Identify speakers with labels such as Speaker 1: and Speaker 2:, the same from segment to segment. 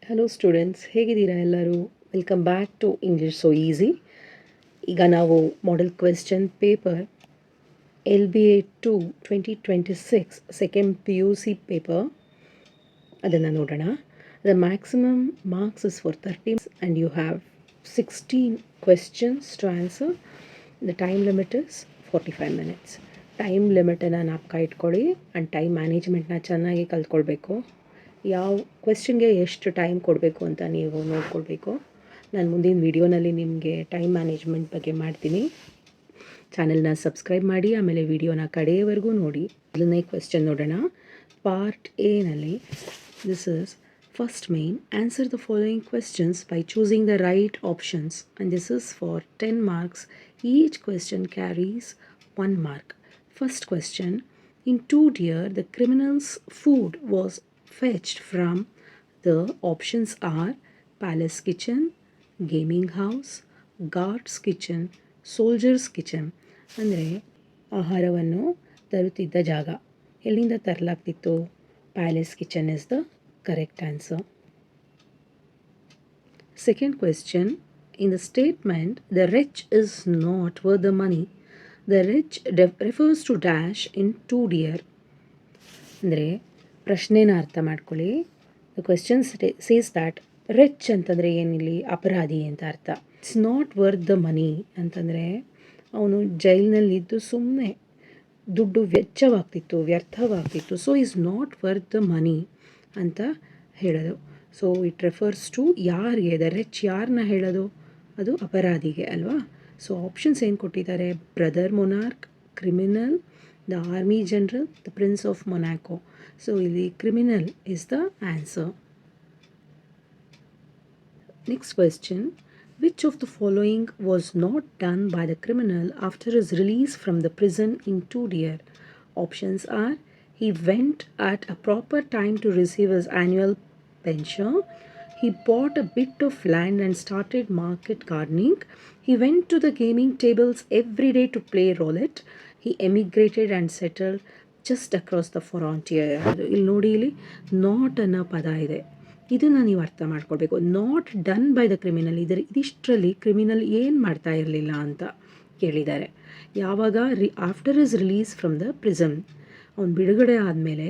Speaker 1: Hello students, ಹೇಗಿದ್ದೀರಾ ಎಲ್ಲರೂ? Welcome back to English so easy. ಈಗ ನಾವು model question paper LBA 2 2026 second PUC paper ಅದನ್ನು ನೋಡೋಣ. The maximum marks is for 30 and you have 16 questions to answer. The time limit is 45 minutes. Time ಲಿಮಿಟನ್ನು ನಾಪ್ಕ ಇಟ್ಕೊಳ್ಳಿ and time ಮ್ಯಾನೇಜ್ಮೆಂಟ್ನ ಚೆನ್ನಾಗಿ ಕಲ್ತ್ಕೊಳ್ಬೇಕು. ಯಾವ ಕ್ವೆಶ್ಚನ್ಗೆ ಎಷ್ಟು ಟೈಮ್ ಕೊಡಬೇಕು ಅಂತ ನೀವು ನೋಡ್ಕೊಳ್ಬೇಕು. ನಾನು ಮುಂದಿನ ವೀಡಿಯೋನಲ್ಲಿ ನಿಮಗೆ ಟೈಮ್ ಮ್ಯಾನೇಜ್ಮೆಂಟ್ ಬಗ್ಗೆ ಮಾಡ್ತೀನಿ. ಚಾನೆಲ್ನ ಸಬ್ಸ್ಕ್ರೈಬ್ ಮಾಡಿ, ಆಮೇಲೆ ವಿಡಿಯೋನ ಕಡೆಯವರೆಗೂ ನೋಡಿ. ಮೊದಲನೇ ಕ್ವೆಶ್ಚನ್ ನೋಡೋಣ. ಪಾರ್ಟ್ ಎನಲ್ಲಿ this is first main. Answer the following questions by choosing the right options and this is for 10 marks. Each question carries 1 mark. First question. In 2 Deer, the criminal's food was fetched from the options are palace kitchen, gaming house, guard's kitchen, soldier's kitchen. ಅಂದರೆ ಆಹಾರವನ್ನು ತರುತ್ತಿದ್ದ ಜಾಗ ಎಲ್ಲಿಂದ ತರಲಾಗ್ತಿತ್ತು? Palace kitchen is the correct answer. Second question. In the statement, the rich is not worth the money, the rich refers to dash in 2 Deer. ಅಂದರೆ ಪ್ರಶ್ನೆನ ಅರ್ಥ ಮಾಡ್ಕೊಳ್ಳಿ. The question says that rich ಅಂತಂದರೆ ಏನಿಲ್ಲಿ ಅಪರಾಧಿ ಅಂತ ಅರ್ಥ. It's not worth the money ಅಂತಂದರೆ ಅವನು ಜೈಲಿನಲ್ಲಿದ್ದು ಸುಮ್ಮನೆ ದುಡ್ಡು ವ್ಯರ್ಥವಾಗ್ತಿತ್ತು. So is not worth the money ಅಂತ ಹೇಳೋದು. ಸೊ ಇಟ್ ರೆಫರ್ಸ್ ಟು ಯಾರಿಗೆ? ದ ರಿಚ್ ಯಾರನ್ನ ಹೇಳೋದು? ಅದು ಅಪರಾಧಿಗೆ ಅಲ್ವಾ? ಸೊ ಆಪ್ಷನ್ಸ್ ಏನು ಕೊಟ್ಟಿದ್ದಾರೆ? Brother monarch, criminal, the army general, the prince of Monaco. So the criminal is the answer. Next question. Which of the following was not done by the criminal after his release from the prison in 2 Deer? Options are: he went at a proper time to receive his annual pension, he bought a bit of land and started market gardening, he went to the gaming tables every day to play roulette, he emigrated and settled just across the frontier. ಇಲ್ಲಿ ನೋಡಿ, ಇಲ್ಲಿ not ಅನ್ನೋ ಪದ ಇದೆ. ಇದನ್ನು ನೀವು ಅರ್ಥ ಮಾಡ್ಕೊಳ್ಬೇಕು. Not done by the criminal, ಇದಿಷ್ಟರಲ್ಲಿ ಕ್ರಿಮಿನಲ್ ಏನು ಮಾಡ್ತಾ ಇರಲಿಲ್ಲ ಅಂತ ಕೇಳಿದ್ದಾರೆ. ಯಾವಾಗ? After his release from the prison, ಅವ್ನು ಬಿಡುಗಡೆ ಆದಮೇಲೆ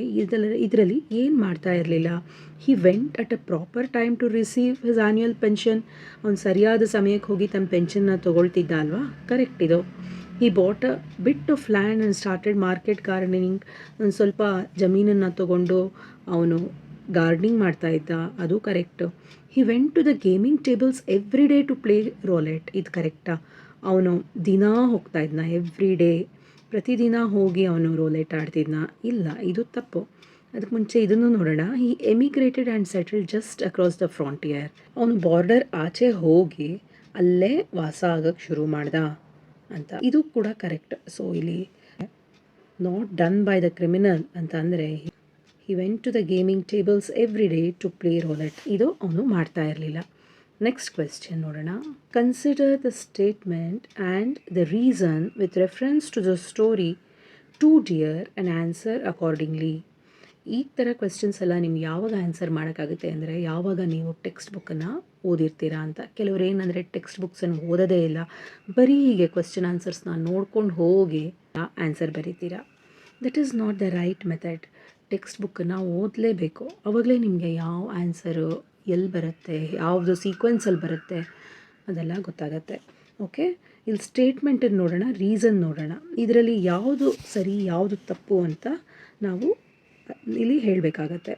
Speaker 1: ಇದರಲ್ಲಿ ಏನು ಮಾಡ್ತಾ ಇರಲಿಲ್ಲ? He went at a proper time to receive his annual pension, ಅವ್ನು ಸರಿಯಾದ ಸಮಯಕ್ಕೆ ಹೋಗಿ ತಮ್ಮ ಪೆನ್ಷನ್ನ ತೊಗೊಳ್ತಿದ್ದ ಅಲ್ವಾ? ಕರೆಕ್ಟ್ ಇದು. He bought a bit of land and started market gardening, ಒಂದು ಸ್ವಲ್ಪ ಜಮೀನನ್ನು ತೊಗೊಂಡು ಅವನು ಗಾರ್ಡನಿಂಗ್ ಮಾಡ್ತಾ ಇದ್ದ, ಅದು correct. He went to the gaming tables every day to play roulette, ಇದು ಕರೆಕ್ಟಾ? ಅವನು ದಿನಾ ಹೋಗ್ತಾ ಇದ್ನ, ಎವ್ರಿ ಡೇ ಪ್ರತಿದಿನ ಹೋಗಿ ಅವನು ರೋಲೆಟ್ ಆಡ್ತಿದ್ನ? ಇಲ್ಲ, ಇದು ತಪ್ಪು. ಅದಕ್ಕೆ ಮುಂಚೆ ಇದನ್ನು ನೋಡೋಣ. He emigrated and settled just across the frontier, ಅವನು ಬಾರ್ಡರ್ ಆಚೆ ಹೋಗಿ ಅಲ್ಲೇ ವಾಸ ಆಗಕ್ಕೆ ಶುರು ಮಾಡ್ದ ಅಂತ, ಇದು ಕೂಡ ಕರೆಕ್ಟ್. ಸೊ ಇಲ್ಲಿ not done by the criminal ಅಂತ ಅಂದರೆ he went to the gaming tables every day to play roulette, ಇದು ಅವನು ಮಾಡ್ತಾ ಇರಲಿಲ್ಲ. ನೆಕ್ಸ್ಟ್ ಕ್ವೆಶ್ಚನ್ ನೋಡೋಣ. Consider the statement and the reason with reference to the story 2 Deer and answer accordingly. ಈ ಥರ questions ಎಲ್ಲ ನಿಮ್ಗೆ ಯಾವಾಗ ಆನ್ಸರ್ ಮಾಡೋಕ್ಕಾಗುತ್ತೆ ಅಂದರೆ ಯಾವಾಗ ನೀವು ಟೆಕ್ಸ್ಟ್ ಬುಕ್ಕನ್ನು ಓದಿರ್ತೀರಾ ಅಂತ. ಕೆಲವರು ಏನಂದರೆ ಟೆಕ್ಸ್ಟ್ ಬುಕ್ಸನ್ನು ಓದೋದೇ ಇಲ್ಲ, ಬರೀ ಹೀಗೆ ಕ್ವೆಶ್ಚನ್ ಆನ್ಸರ್ಸ್ನ ನೋಡ್ಕೊಂಡು ಹೋಗಿ ಆನ್ಸರ್ ಬರೀತೀರಾ. That is not the right method. Text ಬುಕ್ಕನ್ನು ಓದಲೇಬೇಕು, ಆವಾಗಲೇ ನಿಮಗೆ ಯಾವ ಆನ್ಸರು ಎಲ್ಲಿ ಬರುತ್ತೆ, ಯಾವುದು ಸೀಕ್ವೆನ್ಸಲ್ಲಿ ಬರುತ್ತೆ ಅದೆಲ್ಲ ಗೊತ್ತಾಗತ್ತೆ. ಓಕೆ, ಇಲ್ಲಿ ಸ್ಟೇಟ್ಮೆಂಟನ್ನು ನೋಡೋಣ, ರೀಸನ್ ನೋಡೋಣ. ಇದರಲ್ಲಿ ಯಾವುದು ಸರಿ ಯಾವುದು ತಪ್ಪು ಅಂತ ನಾವು ಇಲ್ಲಿ ಹೇಳಬೇಕಾಗತ್ತೆ.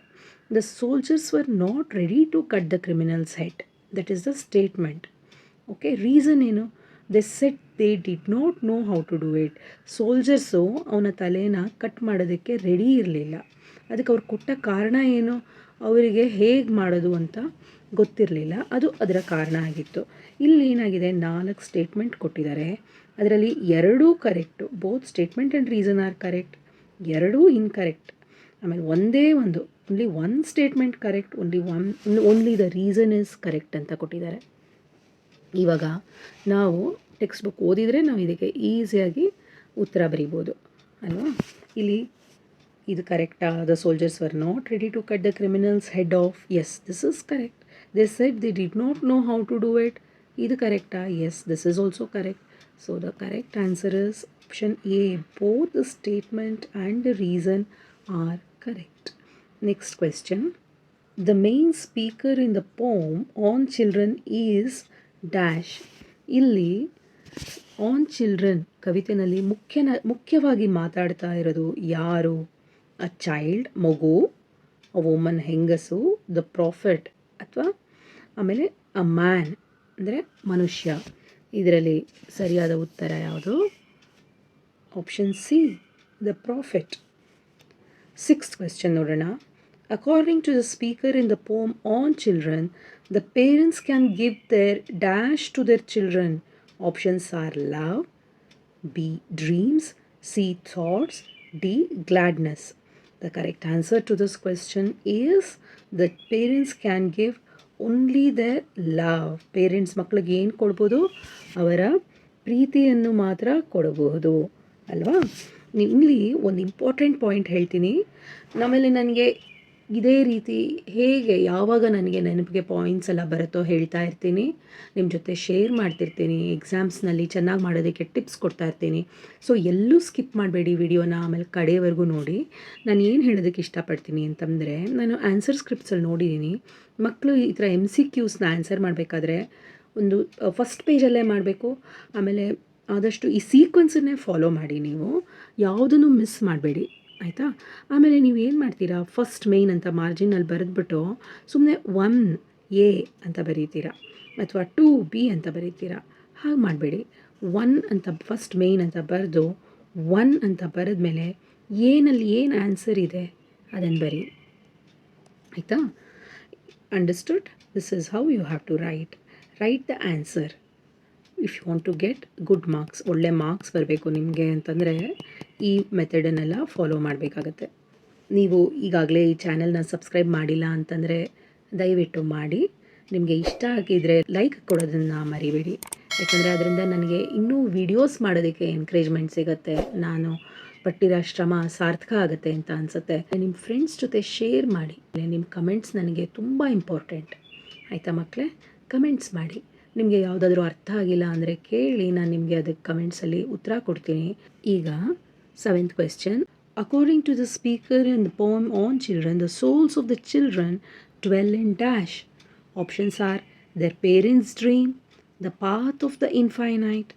Speaker 1: The soldiers were not ready to cut the criminals head, that is the statement. Okay, reason ಏನು? They said they did not know how to do it. Soldiers ಅವನ ತಲೆನ ಕಟ್ ಮಾಡೋದಕ್ಕೆ ರೆಡಿ ಇರಲಿಲ್ಲ. ಅದಕ್ಕೆ ಅವ್ರು ಕೊಟ್ಟ ಕಾರಣ ಏನು? ಅವರಿಗೆ ಹೇಗೆ ಮಾಡೋದು ಅಂತ ಗೊತ್ತಿರಲಿಲ್ಲ, ಅದು ಅದರ ಕಾರಣ ಆಗಿತ್ತು. ಇಲ್ಲಿ ಏನಾಗಿದೆ, 4 ಸ್ಟೇಟ್ಮೆಂಟ್ ಕೊಟ್ಟಿದ್ದಾರೆ, ಅದರಲ್ಲಿ 2 correct. Both statement and reason are correct, 2 incorrect. ಆಮೇಲೆ ಒಂದೇ ಒಂದು only 1 statement correct, only the reason is correct ಅಂತ ಕೊಟ್ಟಿದ್ದಾರೆ. ಇವಾಗ ನಾವು ಟೆಕ್ಸ್ಟ್ ಬುಕ್ ಓದಿದರೆ ನಾವು ಇದಕ್ಕೆ ಈಸಿಯಾಗಿ ಉತ್ತರ ಬರೀಬೋದು ಅಲ್ವಾ? ಇಲ್ಲಿ ಇದು ಕರೆಕ್ಟಾ? The soldiers were not ready to cut the criminals head off. Yes, this is correct. They said they did not know how to do it. Idu correcta? Yes, this is also correct. So the correct answer is option A. Both the statement and the reason are correct. Next question. The main speaker in the poem on children is dash. ಇಲ್ಲಿ on children ಕವಿತೆಯಲ್ಲಿ ಮುಖ್ಯವಾಗಿ ಮಾತಾಡ್ತಾ ಇರೋದು ಯಾರು? A child ಮಗು, a woman ಹೆಂಗಸು, the profit ಅಥವಾ ಆಮೇಲೆ a man ಅಂದರೆ ಮನುಷ್ಯ. ಇದರಲ್ಲಿ ಸರಿಯಾದ ಉತ್ತರ ಯಾವುದು? Option C, the profit. Sixth question ನೋಡೋಣ. According to the speaker in the poem on children, the parents can give their dash to their children. Options are love, B. dreams, C. thoughts, D. gladness. The correct answer to this question is that parents can give only their love. Parents ಮಕ್ಕಳಿಗೆ ಏನು ಕೊಡ್ಬೋದು? ಅವರ ಪ್ರೀತಿಯನ್ನು ಮಾತ್ರ ಕೊಡಬಹುದು ಅಲ್ವಾ? ಇಲ್ಲಿ ಒಂದು ಇಂಪಾರ್ಟೆಂಟ್ ಪಾಯಿಂಟ್ ಹೇಳ್ತೀನಿ. ಆಮೇಲೆ ನನಗೆ ಇದೇ ರೀತಿ ಹೇಗೆ ಯಾವಾಗ ನನಗೆ ನೆನಪಿಗೆ ಪಾಯಿಂಟ್ಸ್ ಎಲ್ಲ ಬರುತ್ತೋ ಹೇಳ್ತಾ ಇರ್ತೀನಿ, ನಿಮ್ಮ ಜೊತೆ ಶೇರ್ ಮಾಡ್ತಿರ್ತೀನಿ, ಎಕ್ಸಾಮ್ಸ್ನಲ್ಲಿ ಚೆನ್ನಾಗಿ ಮಾಡೋದಕ್ಕೆ ಟಿಪ್ಸ್ ಕೊಡ್ತಾ ಇರ್ತೀನಿ. ಸೊ ಎಲ್ಲೂ ಸ್ಕಿಪ್ ಮಾಡಬೇಡಿ ವಿಡಿಯೋನ, ಆಮೇಲೆ ಕಡೆಯವರೆಗೂ ನೋಡಿ. ನಾನು ಏನು ಹೇಳೋದಕ್ಕೆ ಇಷ್ಟಪಡ್ತೀನಿ ಅಂತಂದರೆ, ನಾನು ಆನ್ಸರ್ ಸ್ಕ್ರಿಪ್ಟ್ಸಲ್ಲಿ ನೋಡಿದ್ದೀನಿ, ಮಕ್ಕಳು ಈ ಥರ MCQsನ ಆನ್ಸರ್ ಮಾಡಬೇಕಾದ್ರೆ ಒಂದು ಫಸ್ಟ್ ಪೇಜಲ್ಲೇ ಮಾಡಬೇಕು. ಆಮೇಲೆ ಆದಷ್ಟು ಈ ಸೀಕ್ವೆನ್ಸನ್ನೇ ಫಾಲೋ ಮಾಡಿ, ನೀವು ಯಾವುದನ್ನು ಮಿಸ್ ಮಾಡಬೇಡಿ ಆಯಿತಾ? ಆಮೇಲೆ ನೀವು ಏನು ಮಾಡ್ತೀರಾ, ಫಸ್ಟ್ ಮೇಯ್ನ್ ಅಂತ ಮಾರ್ಜಿನಲ್ಲಿ ಬರೆದ್ಬಿಟ್ಟು ಸುಮ್ಮನೆ 1A ಅಂತ ಬರೀತೀರಾ ಅಥವಾ 2B ಅಂತ ಬರೀತೀರಾ. ಹಾಗೆ ಮಾಡಬೇಡಿ. 1 ಅಂತ ಫಸ್ಟ್ ಮೇಯ್ನ್ ಅಂತ ಬರೆದು 1 ಅಂತ ಬರೆದ್ಮೇಲೆ ಏನಲ್ಲಿ ಏನು ಆನ್ಸರ್ ಇದೆ ಅದನ್ನು ಬರಿ, ಆಯಿತಾ? Understood? This is how you have to write the answer if you want to get good marks. ಒಳ್ಳೆ ಮಾರ್ಕ್ಸ್ ಬರಬೇಕು ನಿಮಗೆ ಅಂತಂದರೆ ಈ ಮೆಥಡನ್ನೆಲ್ಲ ಫಾಲೋ ಮಾಡಬೇಕಾಗತ್ತೆ. ನೀವು ಈಗಾಗಲೇ ಈ ಚಾನಲ್ನ ಸಬ್ಸ್ಕ್ರೈಬ್ ಮಾಡಿಲ್ಲ ಅಂತಂದರೆ ದಯವಿಟ್ಟು ಮಾಡಿ. ನಿಮಗೆ ಇಷ್ಟ ಆಗಿದ್ದರೆ ಲೈಕ್ ಕೊಡೋದನ್ನು ಮರಿಬೇಡಿ, ಯಾಕಂದರೆ ಅದರಿಂದ ನನಗೆ ಇನ್ನೂ ವೀಡಿಯೋಸ್ ಮಾಡೋದಕ್ಕೆ ಎನ್ಕರೇಜ್ಮೆಂಟ್ ಸಿಗುತ್ತೆ. ನಾನು ಪಟ್ಟಿರೋ ಶ್ರಮ ಸಾರ್ಥಕ ಆಗುತ್ತೆ ಅಂತ ಅನಿಸುತ್ತೆ. ನಿಮ್ಮ ಫ್ರೆಂಡ್ಸ್ ಜೊತೆ ಶೇರ್ ಮಾಡಿ. ನಿಮ್ಮ ಕಮೆಂಟ್ಸ್ ನನಗೆ ತುಂಬ ಇಂಪಾರ್ಟೆಂಟ್, ಆಯಿತಾ ಮಕ್ಕಳೇ? ಕಮೆಂಟ್ಸ್ ಮಾಡಿ. ನಿಮಗೆ ಯಾವುದಾದ್ರೂ ಅರ್ಥ ಆಗಿಲ್ಲ ಅಂದರೆ ಕೇಳಿ, ನಾನು ನಿಮಗೆ ಅದಕ್ಕೆ ಕಮೆಂಟ್ಸಲ್ಲಿ ಉತ್ತರ ಕೊಡ್ತೀನಿ. ಈಗ 7th question. According to the speaker in the poem on children, the souls of the children dwell in dash. Options are their parents' dream, the path of the infinite,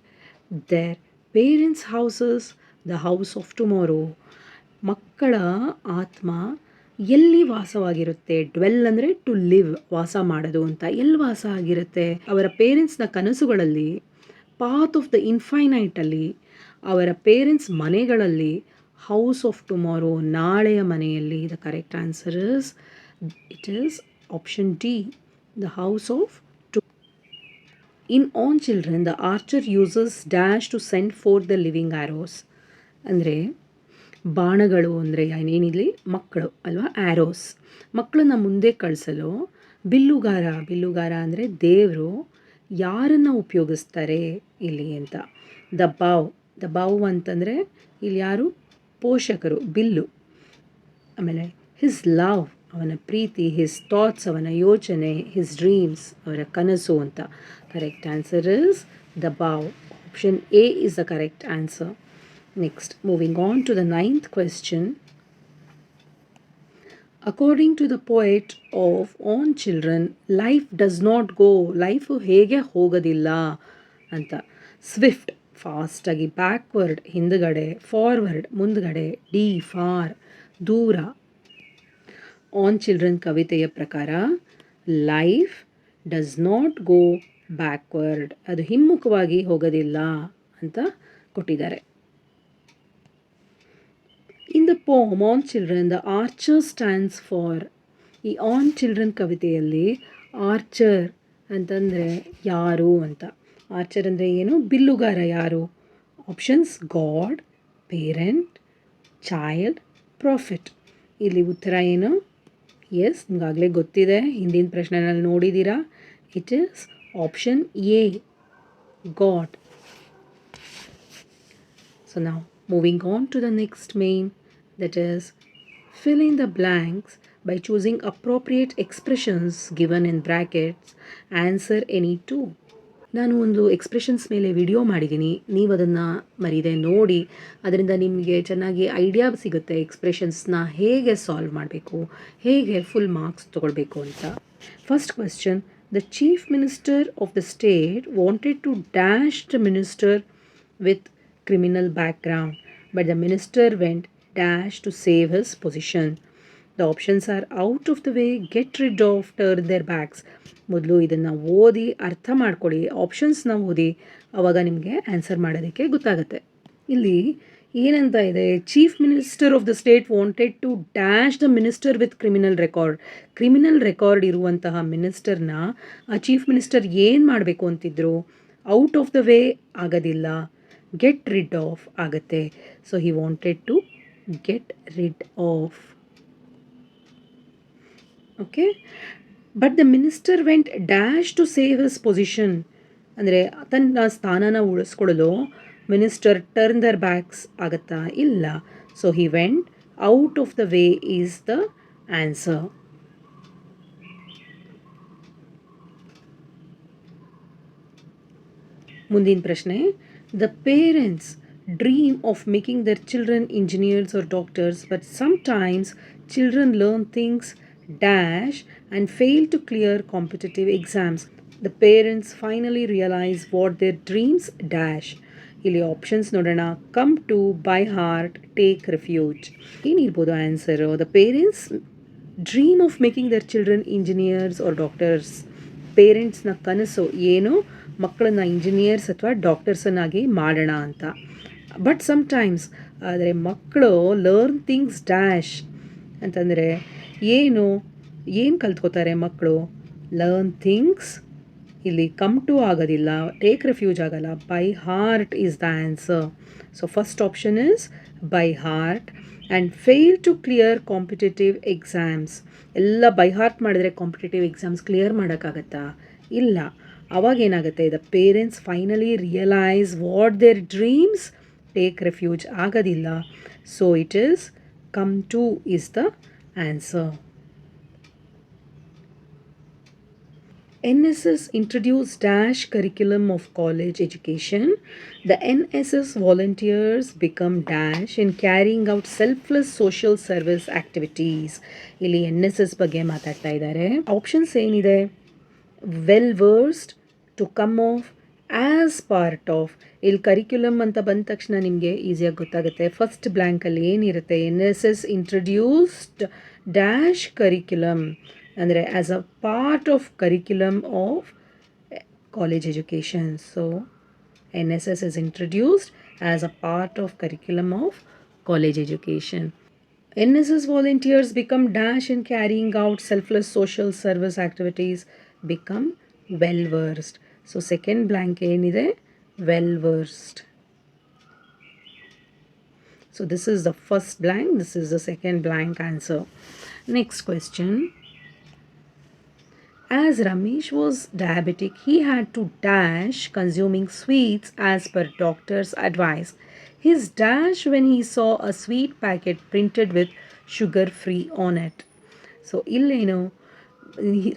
Speaker 1: their parents' houses, the house of tomorrow. ಮಕ್ಕಳ ಆತ್ಮ ಎಲ್ಲಿ ವಾಸವಾಗಿರುತ್ತೆ? Dwell ಅಂದರೆ to live, ವಾಸ ಮಾಡೋದು ಅಂತ. ಎಲ್ಲಿ ವಾಸ ಆಗಿರುತ್ತೆ? ಅವರ ಪೇರೆಂಟ್ಸ್ನ ಕನಸುಗಳಲ್ಲಿ, ಪಾತ್ ಆಫ್ ದ ಇನ್ಫೈನೈಟಲ್ಲಿ, ಅವರ ಪೇರೆಂಟ್ಸ್ ಮನೆಗಳಲ್ಲಿ, ಹೌಸ್ ಆಫ್ ಟುಮಾರೋ, ನಾಳೆಯ ಮನೆಯಲ್ಲಿ. The correct answer it is option D, the house of to. In on children the archer uses dash to send forth the living arrows. ಅಂದರೆ ಬಾಣಗಳು ಅಂದರೆ ಏನಿರಲಿ ಮಕ್ಕಳು ಅಲ್ವಾ, ಆ್ಯರೋಸ್. ಮಕ್ಕಳನ್ನ ಮುಂದೆ ಕಳಿಸಲು ಬಿಲ್ಲುಗಾರ ಅಂದರೆ ದೇವರು ಯಾರನ್ನು ಉಪಯೋಗಿಸ್ತಾರೆ ಇಲ್ಲಿ ಅಂತ. ದ ಬಾವ್ ಅಂತಂದರೆ ಇಲ್ಲಿ ಯಾರು? ಪೋಷಕರು, ಬಿಲ್ಲು. ಆಮೇಲೆ ಹಿಸ್ ಲವ್, ಅವನ ಪ್ರೀತಿ, ಹಿಸ್ ಥಾಟ್ಸ್, ಅವನ ಯೋಚನೆ, ಹಿಸ್ ಡ್ರೀಮ್ಸ್, ಅವರ ಕನಸು ಅಂತ. Correct answer is the bow. Option A is the correct answer. Next, moving on to the 9th question. According to the poet of On Children, life does not go. Life ಹೇಗೆ ಹೋಗೋದಿಲ್ಲ ಅಂತ. Swift, ಫಾಸ್ಟಾಗಿ. Backward, ಹಿಂದುಗಡೆ. Forward, ಮುಂದುಗಡೆ. D, for, ದೂರ. On children ಕವಿತೆಯ ಪ್ರಕಾರ life does not go backward, ಅದು ಹಿಮ್ಮುಖವಾಗಿ ಹೋಗೋದಿಲ್ಲ ಅಂತ ಕೊಟ್ಟಿದ್ದಾರೆ. In the poem On Children, the archer stands for. ಈ ಆನ್ ಚಿಲ್ಡ್ರನ್ ಕವಿತೆಯಲ್ಲಿ ಆರ್ಚರ್ ಅಂತಂದರೆ ಯಾರು ಅಂತ. ಆರ್ಚರ್ ಅಂದರೆ ಏನು? ಬಿಲ್ಲುಗಾರ ಯಾರು? Options god, parent, child, profit. ಇಲ್ಲಿ ಉತ್ತರ ಏನು? ಎಸ್, ನಿಮಗಾಗಲೇ ಗೊತ್ತಿದೆ, ಹಿಂದಿನ ಪ್ರಶ್ನೆನಲ್ಲಿ ನೋಡಿದ್ದೀರಾ. It is option A, god. So ನಾವು moving on to the next main, that is fill in the blanks By choosing appropriate expressions given in brackets, answer any two. ನಾನು ಒಂದು expressions ಮೇಲೆ ವಿಡಿಯೋ ಮಾಡಿದ್ದೀನಿ, ನೀವು ಅದನ್ನು ಮರೀದೆ ನೋಡಿ. ಅದರಿಂದ ನಿಮಗೆ ಚೆನ್ನಾಗಿ ಐಡಿಯಾ ಸಿಗುತ್ತೆ ಎಕ್ಸ್ಪ್ರೆಷನ್ಸ್ನ ಹೇಗೆ ಸಾಲ್ವ್ ಮಾಡಬೇಕು, ಹೇಗೆ ಫುಲ್ ಮಾರ್ಕ್ಸ್ ತೊಗೊಳ್ಬೇಕು ಅಂತ. First question, the chief minister of the state wanted to dash the minister with criminal background, but the minister went dash to save his position. The options are out of the way, get rid of, turn their backs. ಮೊದಲು ಇದನ್ನು ಓದಿ ಅರ್ಥ ಮಾಡ್ಕೊಳ್ಳಿ, ಆಪ್ಷನ್ಸ್ನ ಓದಿ, ಆವಾಗ ನಿಮಗೆ answer ಮಾಡೋದಕ್ಕೆ ಗೊತ್ತಾಗುತ್ತೆ. ಇಲ್ಲಿ ಏನಂತ ಇದೆ, chief minister of the state wanted to dash the minister with criminal record ಇರುವಂತಹ ಮಿನಿಸ್ಟರ್ನ ಆ ಚೀಫ್ ಮಿನಿಸ್ಟರ್ ಏನು ಮಾಡಬೇಕು ಅಂತಿದ್ರು? ಔಟ್ ಆಫ್ ದ ವೇ ಆಗೋದಿಲ್ಲ, ಗೆಟ್ ರಿಡ್ ಆಫ್ ಆಗುತ್ತೆ. So he wanted to get rid of. Okay, but the minister went dash to save his position ಅಂದರೆ ತನ್ನ ಸ್ಥಾನನ ಉಳಿಸ್ಕೊಳ್ಳಲು ಮಿನಿಸ್ಟರ್ ಟರ್ನ್ ದರ್ ಬ್ಯಾಕ್ಸ್ ಆಗುತ್ತಾ? ಇಲ್ಲ. So he went out of the way is the answer. ಮುಂದಿನ ಪ್ರಶ್ನೆ, the parents dream of making their children engineers or doctors, but sometimes children learn things dash and fail to clear competitive exams. The parents finally realize what their dreams dash. ಇಲ್ಲಿ options ನೋಡೋಣ. Come to, by heart, take refuge. ಏನಿರ್ಬೋದು answer? The parents dream of making their children engineers or doctors. ಪೇರೆಂಟ್ಸ್ನ ಕನಸು ಏನು? ಮಕ್ಕಳನ್ನ engineers ಅಥವಾ ಡಾಕ್ಟರ್ಸನ್ನಾಗಿ ಮಾಡೋಣ ಅಂತ. ಬಟ್ ಸಮ್ಟೈಮ್ಸ್ ಆದರೆ ಮಕ್ಕಳು ಲರ್ನ್ ಥಿಂಗ್ಸ್ ಡ್ಯಾಶ್ ಅಂತಂದರೆ ಏನು ಕಲ್ತ್ಕೋತಾರೆ ಮಕ್ಕಳು? Learn things. ಇಲ್ಲಿ ಕಮ್ ಟು ಆಗೋದಿಲ್ಲ, ಟೇಕ್ ರೆಫ್ಯೂಜ್ ಆಗಲ್ಲ, by heart is the answer. So first option is by heart. And fail to clear competitive exams. ಎಲ್ಲ ಬೈ ಹಾರ್ಟ್ ಮಾಡಿದ್ರೆ ಕಾಂಪಿಟೇಟಿವ್ ಎಕ್ಸಾಮ್ಸ್ ಕ್ಲಿಯರ್ ಮಾಡೋಕ್ಕಾಗತ್ತಾ? ಇಲ್ಲ. ಅವಾಗೇನಾಗುತ್ತೆ? The parents finally realise what their dreams, take refuge ಆಗೋದಿಲ್ಲ. So it is come to is the answer. NSS introduced dash curriculum of college education. The NSS volunteers become dash in carrying out selfless social service activities. ಇಲ್ಲಿ NSS ಬಗ್ಗೆ ಮಾತಾಡ್ತಾ ಇದ್ದಾರೆ. Options ಏನಿದೆ? Well versed, to come of, as part of. ಇಲ್ಲಿ curriculum ಅಂತ ಬಂದ ತಕ್ಷಣ ನಿಮಗೆ ಈಸಿಯಾಗಿ ಗೊತ್ತಾಗುತ್ತೆ. ಫಸ್ಟ್ ಬ್ಲ್ಯಾಂಕಲ್ಲಿ ಏನಿರುತ್ತೆ? NSS ಇಂಟ್ರಡ್ಯೂಸ್ಡ್ ಡ್ಯಾಶ್ ಕರಿಕ್ಯುಲಮ್ ಅಂದರೆ as a part of curriculum of college education. So NSS is introduced as a part of curriculum of college education. NSS volunteers become dash in carrying out selfless social service activities, become well versed. So second blank ಏನಿದೆ? well versed. So this is the first blank, this is the second blank answer. Next question. As Ramesh was diabetic, he had to dash consuming sweets as per doctor's advice. His dash when he saw a sweet packet printed with sugar free on it. So illeno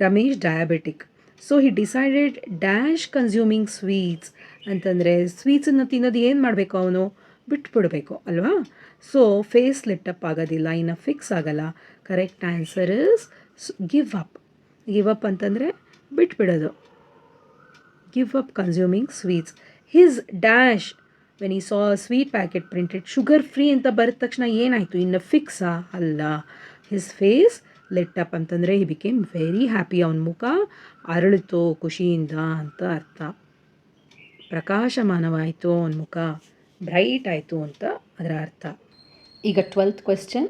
Speaker 1: Ramesh diabetic. So he decided dash consuming sweets ಅಂತಂದರೆ ಸ್ವೀಟ್ಸನ್ನು ತಿನ್ನೋದು ಏನು ಮಾಡಬೇಕು? ಅವನು ಬಿಟ್ಬಿಡ್ಬೇಕು ಅಲ್ವಾ? So face ಲಿಟ್ಟಪ್ ಆಗೋದಿಲ್ಲ, ಇನ್ನು fix ಆಗಲ್ಲ. Correct answer is give up. Give up ಅಂತಂದರೆ ಬಿಟ್ಬಿಡೋದು. Give up consuming sweets. His dash when he saw sweet packet printed sugar free ಅಂತ ಬರೆದ ತಕ್ಷಣ ಏನಾಯಿತು? ಇನ್ನು ಫಿಕ್ಸಾ? ಅಲ್ಲ. ಹಿಸ್ ಫೇಸ್ ಲಿಟ್ ಅಪ್ ಅಂತಂದರೆ ಹಿ ಬಿಕೇಮ್ ವೆರಿ ಹ್ಯಾಪಿ. ಅವನ ಮುಖ ಅರಳಿತು ಖುಷಿಯಿಂದ ಅಂತ ಅರ್ಥ. ಪ್ರಕಾಶಮಾನವಾಯಿತು ಅವನ ಮುಖ, ಬ್ರೈಟ್ ಆಯಿತು ಅಂತ ಅದರ ಅರ್ಥ. ಈಗ 12th question.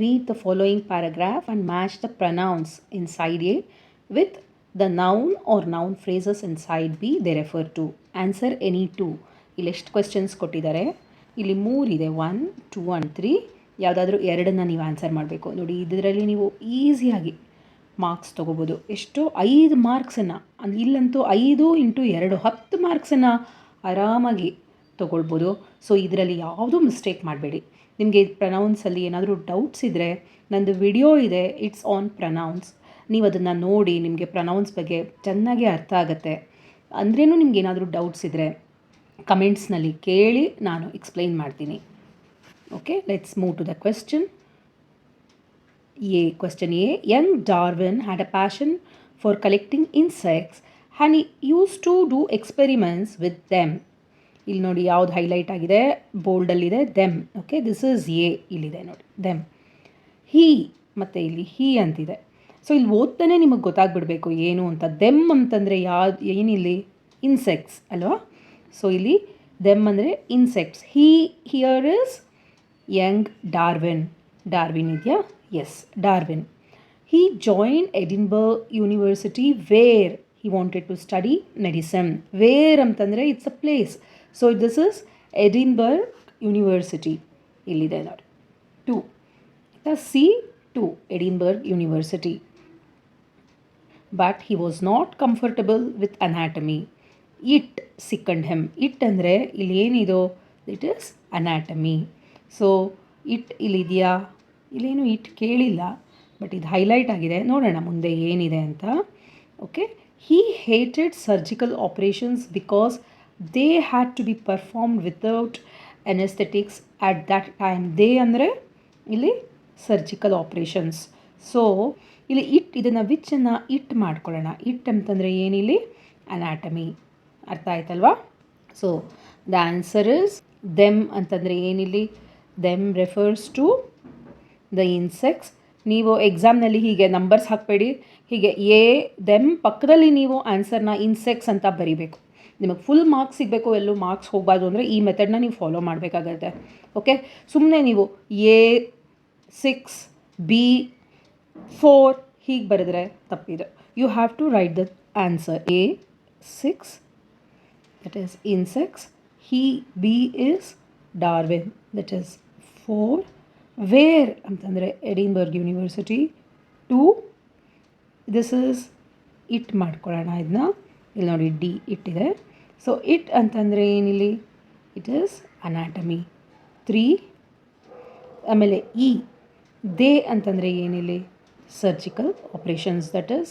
Speaker 1: Read the following paragraph and match the pronouns in side A with the noun or noun phrases in side B they refer to. Answer any two. ಇಲ್ಲಿ ಎಷ್ಟು ಕ್ವೆಶ್ಚನ್ಸ್ ಕೊಟ್ಟಿದ್ದಾರೆ? ಇಲ್ಲಿ 3 ಇದೆ, 1, 2 and 3. ಯಾವುದಾದ್ರೂ ಎರಡನ್ನು ನೀವು ಆನ್ಸರ್ ಮಾಡಬೇಕು. ನೋಡಿ, ಇದರಲ್ಲಿ ನೀವು ಈಸಿಯಾಗಿ ಮಾರ್ಕ್ಸ್ ತೊಗೋಬೋದು. ಎಷ್ಟು? 5 ಮಾರ್ಕ್ಸನ್ನು, ಇಲ್ಲಂತೂ 5 × 2 10 ಮಾರ್ಕ್ಸನ್ನು ಆರಾಮಾಗಿ ತೊಗೊಳ್ಬೋದು. ಸೊ ಇದರಲ್ಲಿ ಯಾವುದೂ ಮಿಸ್ಟೇಕ್ ಮಾಡಬೇಡಿ. ನಿಮಗೆ ಪ್ರನೌನ್ಸಲ್ಲಿ ಏನಾದರೂ ಡೌಟ್ಸ್ ಇದ್ದರೆ ನಂದು ವಿಡಿಯೋ ಇದೆ, ಇಟ್ಸ್ ಆನ್ ಪ್ರನೌನ್ಸ್. ನೀವು ಅದನ್ನು ನೋಡಿ ನಿಮಗೆ ಪ್ರನೌನ್ಸ್ ಬಗ್ಗೆ ಚೆನ್ನಾಗಿ ಅರ್ಥ ಆಗುತ್ತೆ. ಅಂದ್ರೇನು ನಿಮ್ಗೆ ಏನಾದರೂ ಡೌಟ್ಸ್ ಇದ್ದರೆ ಕಮೆಂಟ್ಸ್ನಲ್ಲಿ ಕೇಳಿ ನಾನು ಎಕ್ಸ್ಪ್ಲೈನ್ ಮಾಡ್ತೀನಿ. Okay, let's move to the question. Question A. Young Darwin had a passion for collecting insects and he used to do experiments with them. ಇಲ್ಲಿ ನೋಡಿ ಯಾವ್ದು ಹೈಲೈಟ್ ಆಗಿದೆ, ಬೋಲ್ಡಲ್ಲಿದೆ them. Okay, this is a, ಇಲ್ಲಿದೆ ನೋಡಿ them. ಹೀ ಮತ್ತು ಇಲ್ಲಿ ಹೀ ಅಂತಿದೆ. ಸೊ ಇಲ್ಲಿ ಓದ್ತಾನೆ ನಿಮಗೆ ಗೊತ್ತಾಗ್ಬಿಡಬೇಕು ಏನು ಅಂತ. ದೆಮ್ ಅಂತಂದರೆ ಏನಿಲ್ಲಿ ಇನ್ಸೆಕ್ಟ್ಸ್ ಅಲ್ವಾ. ಸೊ ಇಲ್ಲಿ ದೆಮ್ ಅಂದರೆ insects. Here is young Darwin ಇದೆಯಾ? Yes, Darwin. He joined Edinburgh University where he wanted to study medicine. Where ಅಂತಂದರೆ it's a place. So this is Edinburgh university. ಇಲ್ಲಿದೆ ನೋಡಿ 2. C2, Edinburgh University. But he was not comfortable with anatomy. It sickened him. It ಅಂದರೆ ಇಲ್ಲಿ ಏನಿದು, it is anatomy. So it ಇಲ್ಲಿದೆಯಾ? ಇಲ್ಲೇನು it ಕೇಳಿಲ್ಲ, but ಇದು ಹೈಲೈಟ್ ಆಗಿದೆ. ನೋಡೋಣ ಮುಂದೆ ಏನಿದೆ ಅಂತ. Okay, he hated surgical operations because they had to be performed without anaesthetics at that time. They ಅಂದರೆ ಇಲ್ಲಿ ಸರ್ಜಿಕಲ್ ಆಪ್ರೇಷನ್ಸ್. ಸೊ ಇಲ್ಲಿ ಇದನ್ನು ವಿಚ್ಚನ್ನು ಮಾಡ್ಕೊಳ್ಳೋಣ. ಅಂತಂದರೆ ಏನಿಲ್ಲಿ ಅನಾಟಮಿ. ಅರ್ಥ ಆಯ್ತಲ್ವಾ? So the answer is them ಅಂತಂದರೆ ಏನಿಲ್ಲಿ, them refers to the insects. ನೀವು ಎಕ್ಸಾಮ್ನಲ್ಲಿ ಹೀಗೆ ನಂಬರ್ಸ್ ಹಾಕಬೇಡಿ, ಹೀಗೆ ದೆಮ್ ಪಕ್ಕದಲ್ಲಿ ನೀವು ಆನ್ಸರ್ನ ಇನ್ಸೆಕ್ಟ್ಸ್ ಅಂತ ಬರೀಬೇಕು. ನಿಮಗೆ ಫುಲ್ ಮಾರ್ಕ್ಸ್ ಸಿಗಬೇಕು, ಎಲ್ಲೂ ಮಾರ್ಕ್ಸ್ ಹೋಗಬಾರ್ದು ಅಂದರೆ ಈ ಮೆಥಡ್ನ ನೀವು ಫಾಲೋ ಮಾಡಬೇಕಾಗತ್ತೆ. ಓಕೆ, ಸುಮ್ಮನೆ ನೀವು A6 B4 ಹೀಗೆ ಬರೆದ್ರೆ ತಪ್ಪಿದೆ. You have to write the answer. A6 that is insects. B is Darwin, that is 4. Where ಅಂತಂದರೆ Edinburgh university. 2 this is it ಮಾಡ್ಕೊಳ್ಳೋಣ. ಇದನ್ನ ಇಲ್ಲಿ ನೋಡಿ ಡಿ ಇಟ್ಟಿದೆ. ಸೊ ಇಟ್ ಅಂತಂದರೆ ಏನಿಲ್ಲಿ, ಇಟ್ ಈಸ್ ಅನಾಟಮಿ. 3 ಆಮೇಲೆ ದೇ ಅಂತಂದರೆ ಏನಿಲ್ಲಿ, surgical operations, that is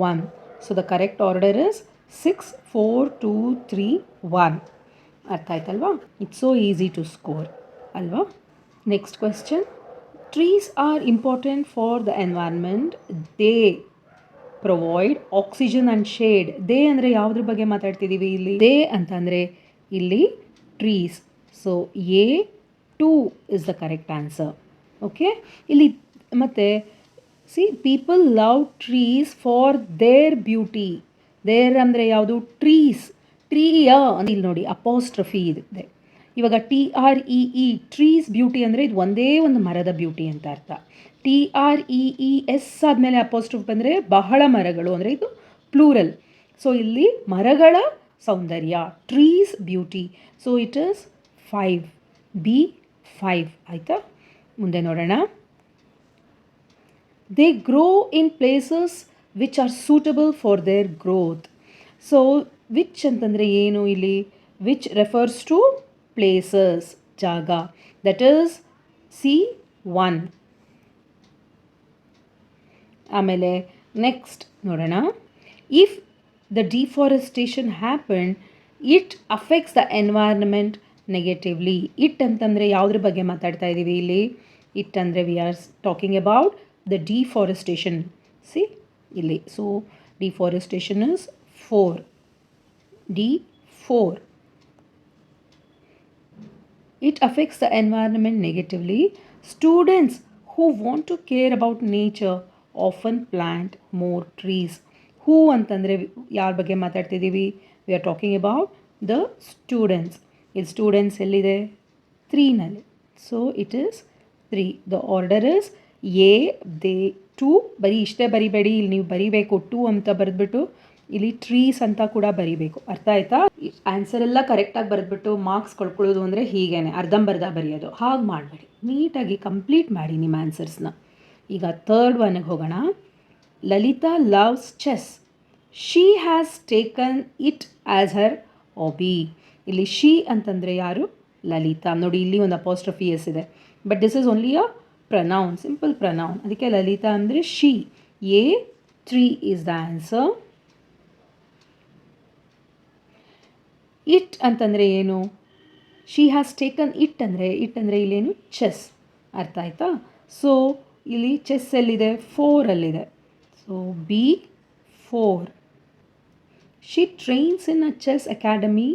Speaker 1: 1. So the correct order is 6 4 2 3 1. ಅರ್ಥ ಆಯ್ತಲ್ವಾ? It's so easy to score ಅಲ್ವಾ? Next question. Trees are important for the environment. They provide oxygen and shade. They ಅಂದರೆ ಯಾವುದ್ರ ಬಗ್ಗೆ ಮಾತಾಡ್ತಿದ್ದೀವಿ ಇಲ್ಲಿ? ದೇ ಅಂತಂದರೆ ಇಲ್ಲಿ trees. So A2 is the correct answer. Okay, ಇಲ್ಲಿ ಮತ್ತು people love trees for their beauty. Their ಅಂದರೆ ಯಾವುದು? ಟ್ರೀಸ್. ಟ್ರೀಯ ಅಂತ ಇಲ್ಲಿ ನೋಡಿ ಅಪಾಸ್ಟ್ರಫಿ ಇದೆ. ಇವಾಗ TREE ಟ್ರೀಸ್ ಬ್ಯೂಟಿ ಅಂದರೆ ಇದು ಒಂದೇ ಒಂದು ಮರದ ಬ್ಯೂಟಿ ಅಂತ ಅರ್ಥ. TREES ಆದಮೇಲೆ ಅಪಾಸ್ಟ್ರಫಿ ಬಂದರೆ ಬಹಳ ಮರಗಳು ಅಂದರೆ ಇದು ಪ್ಲೂರಲ್. ಸೊ ಇಲ್ಲಿ ಮರಗಳ ಸೌಂದರ್ಯ, trees beauty. So it is 5 B5 ಆಯಿತಾ? ಮುಂದೆ ನೋಡೋಣ. They grow in places which are suitable for their growth. So which ಅಂತಂದರೆ ಏನು ಇಲ್ಲಿ? ವಿಚ್ ರೆಫರ್ಸ್ ಟು ಪ್ಲೇಸಸ್, ಜಾಗ. That is C1. ಆಮೇಲೆ ನೆಕ್ಸ್ಟ್ ನೋಡೋಣ. If the deforestation happen it affects the environment negatively. It ಅಂತಂದರೆ ಯಾವುದ್ರ ಬಗ್ಗೆ ಮಾತಾಡ್ತಾ ಇದ್ದೀವಿ ಇಲ್ಲಿ? ಇಟ್ ಅಂದರೆ we are talking about the deforestation. ಇಲ್ಲಿ so deforestation is 4 D4. It affects the environment negatively. Students who want to care about nature often plant more trees. Who ಅಂತಂದರೆ ಯಾರ ಬಗ್ಗೆ ಮಾತಾಡ್ತಿದ್ದೀವಿ? We are talking about the students. ಇಲ್ಲಿ students ಎಲ್ಲಿದೆ? 3ನಲ್ಲಿ. So it is 3. The order is they 2. ಬರೀ ಇಷ್ಟೇ ಬರಿಬೇಡಿ, ಇಲ್ಲಿ ನೀವು ಬರೀಬೇಕು 2 ಅಂತ ಬರೆದ್ಬಿಟ್ಟು ಇಲ್ಲಿ ಟ್ರೀಸ್ ಅಂತ ಕೂಡ ಬರೀಬೇಕು. ಅರ್ಥ ಆಯ್ತಾ? ಆನ್ಸರ್ ಎಲ್ಲ ಕರೆಕ್ಟಾಗಿ ಬರೆದ್ಬಿಟ್ಟು ಮಾರ್ಕ್ಸ್ ಕೊಳ್ಕೊಳ್ಳೋದು ಅಂದರೆ ಹೀಗೇನೆ ಅರ್ಧಂಬರ್ಧ ಬರೆಯೋದು. ಹಾಗೆ ಮಾಡಬೇಡಿ, ನೀಟಾಗಿ ಕಂಪ್ಲೀಟ್ ಮಾಡಿ ನಿಮ್ಮ ಆನ್ಸರ್ಸ್ನ. ಈಗ 3rd ಒನ್ಗೆ ಹೋಗೋಣ. Lalita loves chess. She has taken it as her hobby. ಇಲ್ಲಿ ಶಿ ಅಂತಂದರೆ ಯಾರು? ಲಲಿತಾ. ನೋಡಿ ಇಲ್ಲಿ ಒಂದು ಅಪಾಸ್ಟ್ರಫಿ ಎಸ್ ಇದೆ. But this is only a pronoun, simple pronoun. ಅದಕ್ಕೆ ಲಲಿತಾ ಅಂದರೆ she. A 3 is the answer. It ಅಂತಂದರೆ ಏನು? ಶಿ ಹ್ಯಾಸ್ ಟೇಕನ್ ಇಟ್ ಅಂದರೆ ಇಲ್ಲೇನು? ಚೆಸ್. ಅರ್ಥ ಆಯ್ತಾ? ಸೊ ಇಲ್ಲಿ ಚೆಸ್ ಎಲ್ಲಿದೆ? 4 so B 4. She trains in a chess academy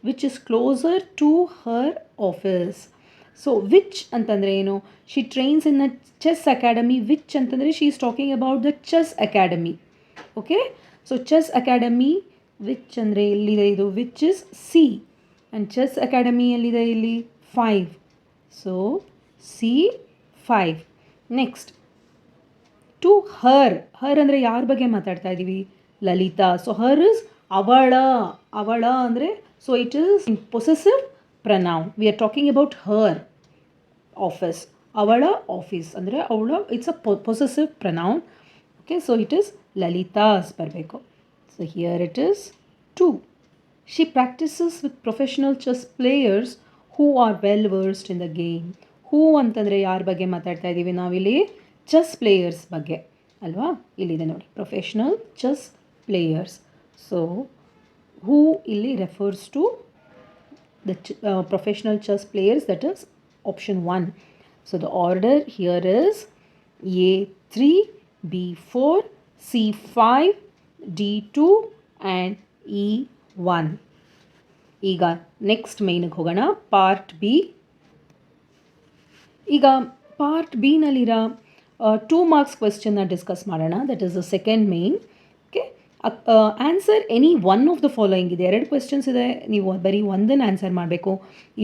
Speaker 1: which is closer to her office. So which ಅಂತಂದರೆ ಏನು? She trains in a chess academy. Which ಅಂತಂದರೆ she is talking about the chess academy. Okay, so chess academy which ಅಂದರೆ ಎಲ್ಲಿದೆ ಇದು? Which is C. And chess academy ಎಲ್ಲಿದೆ? ಇಲ್ಲಿ 5. So C 5. Next to her. Her ಅಂದರೆ ಯಾರ ಬಗ್ಗೆ ಮಾತಾಡ್ತಾ ಇದ್ದೀವಿ? ಲಲಿತಾ. ಸೊ ಹರ್ ಇಸ್ ಅವಳ ಅಂದರೆ, so it is in possessive pronoun. We are talking about her office. ಅವಳ ಆಫೀಸ್ ಅಂದರೆ ಅವಳ, it's a possessive pronoun. Okay, so it is Lalitha's ಬರಬೇಕು. So here it is 2. She practises with professional chess players who are well versed in the game. Who ಅಂತಂದರೆ ಯಾರ ಬಗ್ಗೆ ಮಾತಾಡ್ತಾ ಇದ್ದೀವಿ ನಾವಿಲ್ಲಿ? ಚೆಸ್ ಪ್ಲೇಯರ್ಸ್ ಬಗ್ಗೆ ಅಲ್ವಾ? ಇಲ್ಲಿದೆ ನೋಡಿ, professional chess players. So who ಇಲ್ಲಿ refers to the professional chess players, that is option 1. So the order here is A3, B4, C5, D2 and E1. ಈಗ ನೆಕ್ಸ್ಟ್ ಮೇನ್ಗೆ ಹೋಗೋಣ, ಪಾರ್ಟ್ ಬಿ. ಈಗ ಪಾರ್ಟ್ ಬಿನಲ್ಲಿರೋ 2 ಮಾರ್ಕ್ಸ್ ಕ್ವೆಶ್ಚನ್ನ ಡಿಸ್ಕಸ್ ಮಾಡೋಣ. That is the second main. Okay, answer any one of the following ಇದೆ. 2 questions ಇದೆ, ನೀವು ಬರೀ ಒಂದನ್ನು ಆನ್ಸರ್ ಮಾಡಬೇಕು.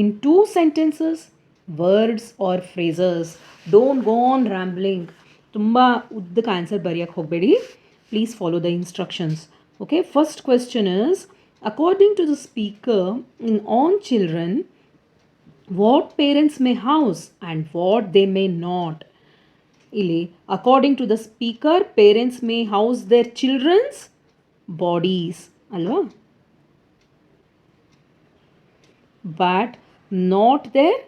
Speaker 1: In 2 sentences, words or phrases. Don't go on rambling. ತುಂಬ ಉದ್ದಕ್ಕೆ ಆನ್ಸರ್ ಬರೆಯೋಕ್ಕೆ ಹೋಗಬೇಡಿ. Please follow the instructions. Okay, first question is, according to the speaker in on children, what parents may house and what they may not. ಇಲ್ಲಿ according to the speaker, parents may house their children's bodies ಅಲ್ವಾ, but not their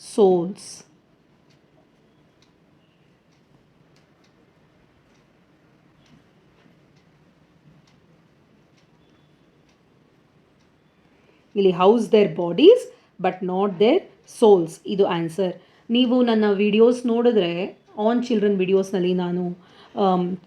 Speaker 1: souls. ಇಲ್ಲಿ house their bodies but not their souls. ಇದು answer. ನೀವು ನನ್ನ videos ನೋಡಿದ್ರೆ, on children ವಿಡಿಯೋಸ್ನಲ್ಲಿ ನಾನು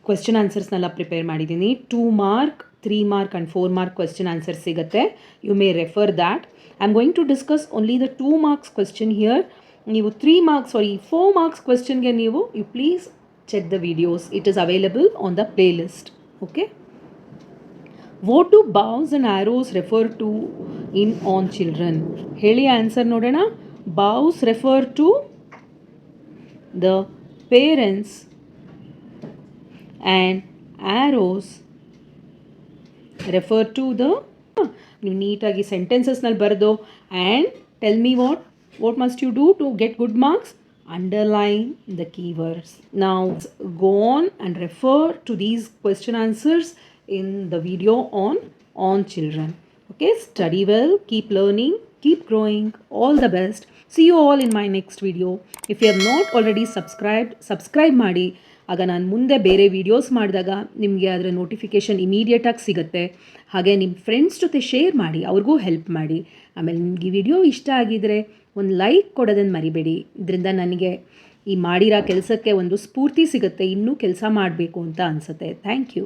Speaker 1: question ಆನ್ಸರ್ಸ್ನೆಲ್ಲ prepare ಮಾಡಿದ್ದೀನಿ. 2 mark, 3 mark and 4 mark question answers ಸಿಗುತ್ತೆ. You may refer that. I am going to discuss only the 2 marks question here. ನೀವು 4 marks ಕ್ವೆಶ್ಚನ್ಗೆ ನೀವು you please check the videos. It is available on the playlist. Okay, what do bows and arrows refer to in on children? ಹೇಳಿ answer ನೋಡೋಣ. Bows refer to the parents and arrows refer to the, ನೀವು ನೀಟಾಗಿ ಸೆಂಟೆನ್ಸಸ್ನಲ್ಲಿ ಬರೆದು and tell me what must you do to get good marks? Underline the keywords. Now go on and refer to these question answers in the video on children. Okay, study well, keep learning, keep growing. All the best. See you all in my next video. If you have not already subscribe ಮಾಡಿ. ಆಗ ನಾನು ಮುಂದೆ ಬೇರೆ videos ಮಾಡಿದಾಗ ನಿಮಗೆ ಅದರ notification ಇಮಿಡಿಯೇಟಾಗಿ ಸಿಗುತ್ತೆ. ಹಾಗೆ ನಿಮ್ಮ ಫ್ರೆಂಡ್ಸ್ ಜೊತೆ ಶೇರ್ ಮಾಡಿ, ಅವ್ರಿಗೂ ಹೆಲ್ಪ್ ಮಾಡಿ. ಆಮೇಲೆ ನಿಮಗೆ ಈ ವಿಡಿಯೋ ಇಷ್ಟ ಆಗಿದರೆ ಒಂದು ಲೈಕ್ ಕೊಡೋದನ್ನು ಮರಿಬೇಡಿ. ಇದರಿಂದ ನನಗೆ ಈ ಮಾಡಿರೋ ಕೆಲಸಕ್ಕೆ ಒಂದು ಸ್ಫೂರ್ತಿ ಸಿಗುತ್ತೆ, ಇನ್ನೂ ಕೆಲಸ ಮಾಡಬೇಕು ಅಂತ ಅನಿಸುತ್ತೆ. Thank you.